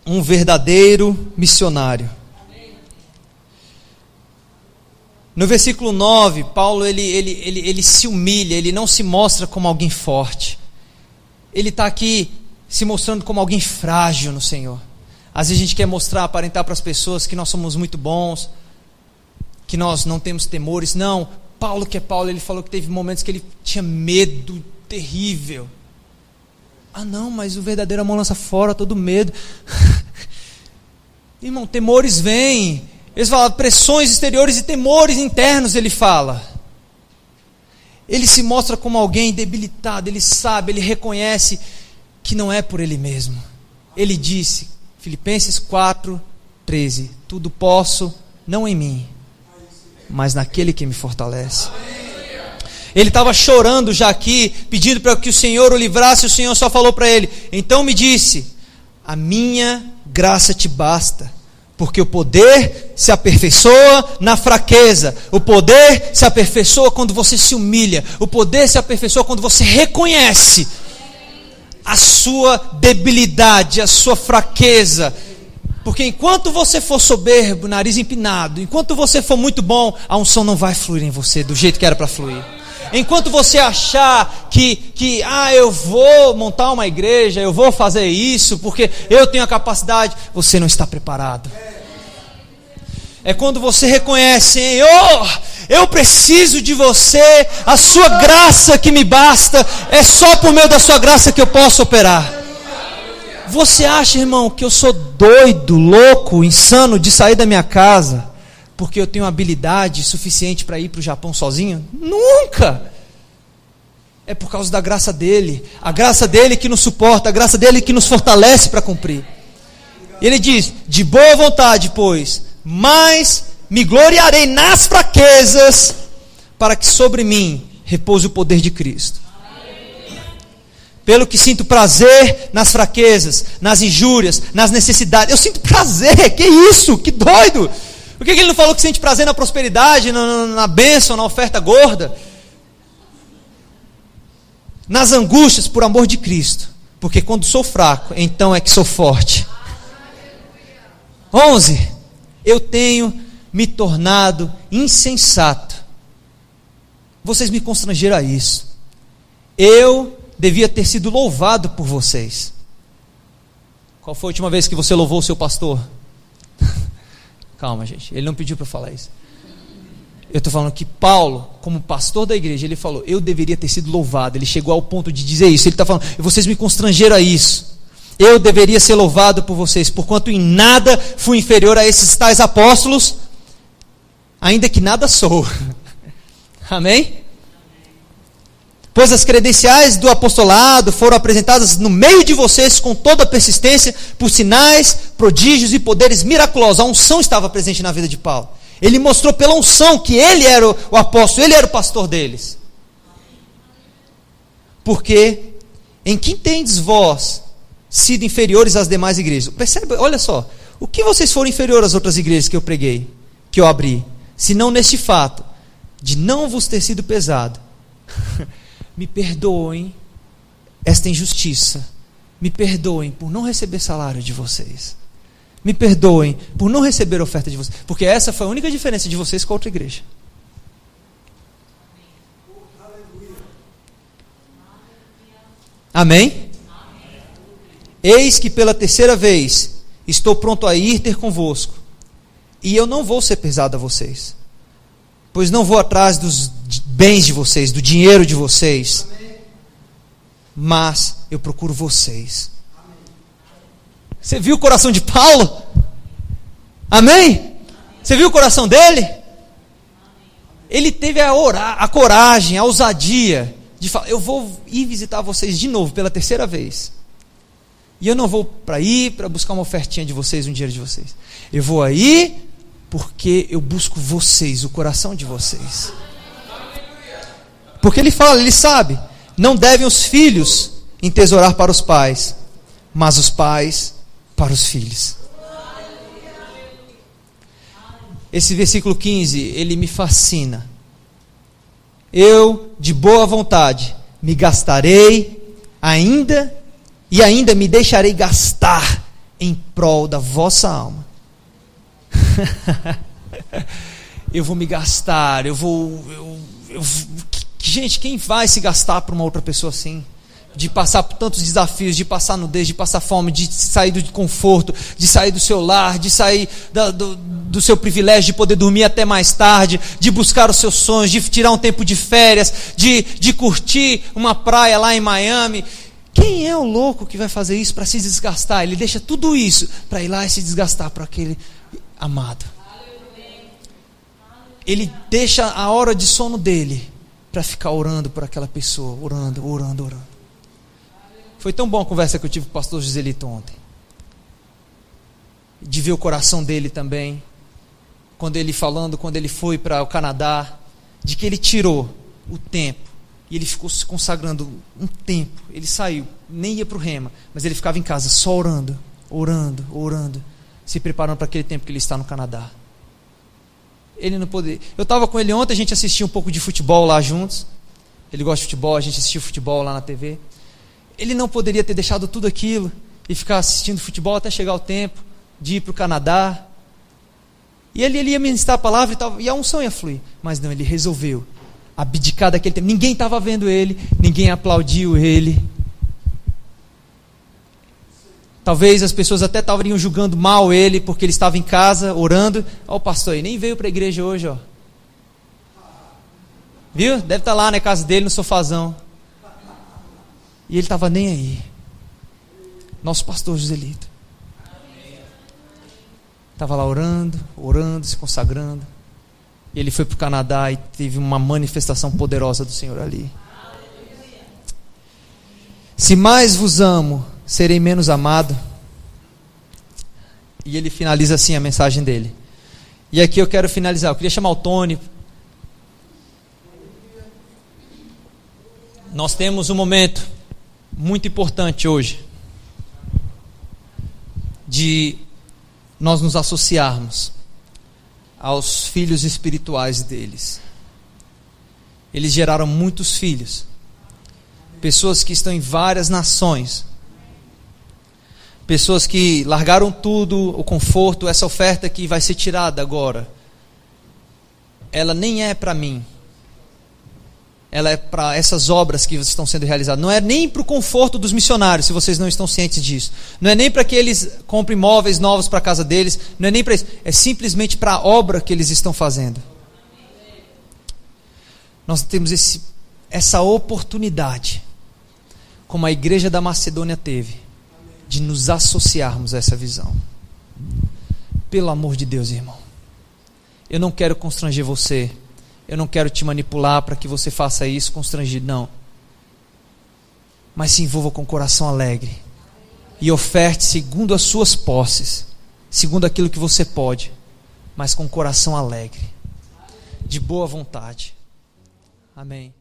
Um verdadeiro missionário. No versículo 9, Paulo ele se humilha, ele não se mostra como alguém forte. Ele está aqui se mostrando como alguém frágil no Senhor. Às vezes a gente quer mostrar, aparentar para as pessoas que nós somos muito bons, que nós não temos temores. Não, Paulo que é Paulo, ele falou que teve momentos que ele tinha medo terrível. Ah não, mas o verdadeiro amor lança fora todo medo. Irmão, temores vêm. Eles falam pressões exteriores e temores internos, ele fala. Ele se mostra como alguém debilitado, ele sabe, ele reconhece que não é por ele mesmo. Ele disse, Filipenses 4:13, tudo posso, não em mim, mas naquele que me fortalece. Ele estava chorando já aqui, pedindo para que o Senhor o livrasse. O Senhor só falou para ele, então me disse, a minha graça te basta, porque o poder se aperfeiçoa na fraqueza. O poder se aperfeiçoa quando você se humilha. O poder se aperfeiçoa quando você reconhece a sua debilidade, a sua fraqueza. Porque enquanto você for soberbo, nariz empinado, enquanto você for muito bom, a unção não vai fluir em você do jeito que era para fluir. Enquanto você achar que eu vou montar uma igreja, eu vou fazer isso, porque eu tenho a capacidade, você não está preparado. É quando você reconhece, Senhor, eu preciso de você, a sua graça que me basta, é só por meio da sua graça que eu posso operar. Você acha, irmão, que eu sou doido, louco, insano de sair da minha casa porque eu tenho habilidade suficiente para ir para o Japão sozinho? Nunca! É por causa da graça dele, a graça dele que nos suporta, a graça dele que nos fortalece para cumprir. E ele diz, de boa vontade, pois, mas me gloriarei nas fraquezas, para que sobre mim repouse o poder de Cristo. Pelo que sinto prazer nas fraquezas, nas injúrias, nas necessidades. Eu sinto prazer, que isso, que doido! Por que ele não falou que sente prazer na prosperidade, na bênção, na oferta gorda? Nas angústias por amor de Cristo. Porque quando sou fraco, então é que sou forte. 11. Eu tenho me tornado insensato. Vocês me constrangeram a isso. Eu devia ter sido louvado por vocês. Qual foi a última vez que você louvou o seu pastor? Calma, gente, ele não pediu para eu falar isso. Eu estou falando que Paulo, como pastor da igreja, ele falou, eu deveria ter sido louvado. Ele chegou ao ponto de dizer isso. Ele está falando, vocês me constrangeram a isso. Eu deveria ser louvado por vocês, porquanto em nada fui inferior a esses tais apóstolos, ainda que nada sou. Amém? Pois as credenciais do apostolado foram apresentadas no meio de vocês com toda a persistência, por sinais, prodígios e poderes miraculosos. A unção estava presente na vida de Paulo. Ele mostrou pela unção que ele era o apóstolo, ele era o pastor deles. Porque em que tendes vós sido inferiores às demais igrejas? Percebe, olha só, o que vocês foram inferiores às outras igrejas que eu preguei, que eu abri? Se não neste fato, de não vos ter sido pesado. Me perdoem esta injustiça. Me perdoem por não receber salário de vocês. Me perdoem por não receber oferta de vocês. Porque essa foi a única diferença de vocês com a outra igreja. Amém? Eis que pela terceira vez estou pronto a ir ter convosco. E eu não vou ser pesado a vocês. Pois não vou atrás dos bens de vocês, do dinheiro de vocês. Mas eu procuro vocês. Você viu o coração de Paulo? Amém? Você viu o coração dele? Ele teve a coragem, a ousadia de falar, eu vou ir visitar vocês de novo pela terceira vez. E eu não vou para buscar uma ofertinha de vocês, um dinheiro de vocês. Eu vou aí porque eu busco vocês, o coração de vocês. Porque ele fala, ele sabe, não devem os filhos entesourar para os pais, mas os pais para os filhos. Esse versículo 15, ele me fascina. Eu, de boa vontade, me gastarei ainda me deixarei gastar em prol da vossa alma. Eu vou me gastar, gente, quem vai se gastar para uma outra pessoa assim? De passar por tantos desafios, de passar nudez, de passar fome, de sair do conforto, de sair do seu lar, de sair do seu privilégio de poder dormir até mais tarde, de buscar os seus sonhos, de tirar um tempo de férias, de curtir uma praia lá em Miami. Quem é o louco que vai fazer isso para se desgastar? Ele deixa tudo isso para ir lá e se desgastar para aquele amado. Ele deixa a hora de sono dele para ficar orando por aquela pessoa, orando. Foi tão bom a conversa que eu tive com o pastor Giselito ontem, de ver o coração dele também, quando ele foi para o Canadá, de que ele tirou o tempo, e ele ficou se consagrando um tempo. Ele saiu, nem ia para o rema, mas ele ficava em casa só orando, se preparando para aquele tempo que ele está no Canadá. Ele não poderia. Eu estava com ele ontem, a gente assistia um pouco de futebol lá juntos. Ele gosta de futebol, a gente assistiu futebol lá na TV. Ele não poderia ter deixado tudo aquilo e ficar assistindo futebol até chegar o tempo de ir para o Canadá. E ele ia ministrar a palavra e a unção ia fluir. Mas não, ele resolveu abdicar daquele tempo. Ninguém estava vendo ele, ninguém aplaudiu ele. Talvez as pessoas até estavam julgando mal ele, porque ele estava em casa orando. Ó, o pastor aí nem veio para a igreja hoje, ó. Viu? Deve estar lá na casa dele, no sofazão. E ele estava nem aí. Nosso pastor Joselito estava lá orando, se consagrando. E ele foi para o Canadá e teve uma manifestação poderosa do Senhor ali. Se mais vos amo, serei menos amado. E ele finaliza assim a mensagem dele. E aqui eu quero finalizar. Eu queria chamar o Tony. Nós temos um momento muito importante hoje de nós nos associarmos aos filhos espirituais deles. Eles geraram muitos filhos, pessoas que estão em várias nações, pessoas que largaram tudo, o conforto. Essa oferta que vai ser tirada agora, ela nem é para mim, ela é para essas obras que estão sendo realizadas. Não é nem para o conforto dos missionários, se vocês não estão cientes disso. Não é nem para que eles comprem móveis novos para a casa deles. Não é nem para isso. É simplesmente para a obra que eles estão fazendo. Nós temos essa oportunidade, como a igreja da Macedônia teve, de nos associarmos a essa visão. Pelo amor de Deus, irmão. Eu não quero constranger você. Eu não quero te manipular para que você faça isso constrangido, não. Mas se envolva com o coração alegre. E oferte segundo as suas posses. Segundo aquilo que você pode. Mas com o coração alegre. De boa vontade. Amém.